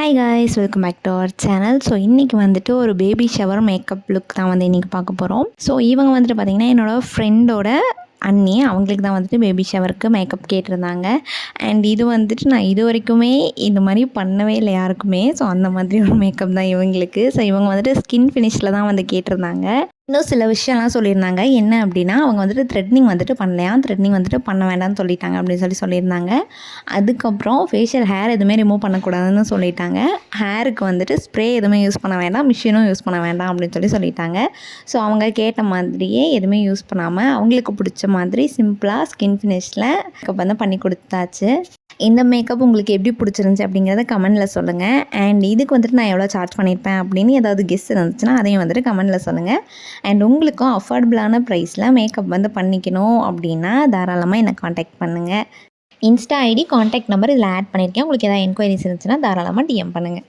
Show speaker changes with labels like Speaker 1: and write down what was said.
Speaker 1: Hi guys, welcome back to our channel. So இன்றைக்கி வந்துட்டு ஒரு பேபி ஷவர் மேக்கப் லுக் தான் வந்து இன்றைக்கி பார்க்க போகிறோம். ஸோ இவங்க வந்துட்டு பார்த்திங்கன்னா என்னோடய ஃப்ரெண்டோட அண்ணி, அவங்களுக்கு தான் வந்துட்டு பேபி ஷவருக்கு மேக்கப் கேட்டிருந்தாங்க. அண்ட் இது வந்துட்டு நான் இது வரைக்குமே இந்த மாதிரி பண்ணவே இல்லை யாருக்குமே. ஸோ அந்த மாதிரி ஒரு மேக்கப் தான் இவங்களுக்கு. ஸோ இவங்க வந்துட்டு ஸ்கின் ஃபினிஷில் தான் வந்து கேட்டிருந்தாங்க. இன்னும் சில விஷயம்லாம் சொல்லியிருந்தாங்க. என்ன அப்படின்னா, அவங்க வந்துட்டு த்ரெட்னிங் வந்துட்டு பண்ணலையாம். த்ரெட்னிங் வந்துட்டு பண்ண வேண்டாம்னு சொல்லிட்டாங்க அப்படின்னு சொல்லியிருந்தாங்க. அதுக்கப்புறம் ஃபேஷியல் ஹேர் எதுவுமே ரிமூவ் பண்ணக்கூடாதுன்னு சொல்லிட்டாங்க. ஹேருக்கு வந்துட்டு ஸ்ப்ரே எதுவுமே யூஸ் பண்ண வேண்டாம், மிஷினும் யூஸ் பண்ண வேண்டாம் அப்படின்னு சொல்லிட்டாங்க. ஸோ அவங்க கேட்ட மாதிரியே எதுவுமே யூஸ் பண்ணாமல் அவங்களுக்கு பிடிச்ச மாதிரி சிம்பிளாக ஸ்கின் ஃபினிஷில் மேக்கப் வந்து பண்ணி கொடுத்தாச்சு. இந்த மேக்கப் உங்களுக்கு எப்படி பிடிச்சிருந்துச்சி அப்படிங்கிறத கமெண்டில் சொல்லுங்கள். அண்ட் இதுக்கு வந்துட்டு நான் எவ்வளோ சார்ஜ் பண்ணியிருப்பேன் அப்படின்னு ஏதாவது கெஸ் இருந்துச்சுன்னா அதையும் வந்துட்டு கமெண்டில் சொல்லுங்கள். அண்ட் உங்களுக்கும் அஃபோர்டபுளான ப்ரைஸில் மேக்கப் வந்து பண்ணிக்கணும் அப்படின்னா தாராளமாக என்னை காண்டாக்ட் பண்ணுங்கள். இன்ஸ்டா ஐடி, காண்டாக்ட் நம்பர் இதில் ஆட் பண்ணியிருக்கேன். உங்களுக்கு ஏதாவது என்கொயரிஸ் இருந்துச்சுன்னா தாராளமாக டிஎம் பண்ணுங்கள்.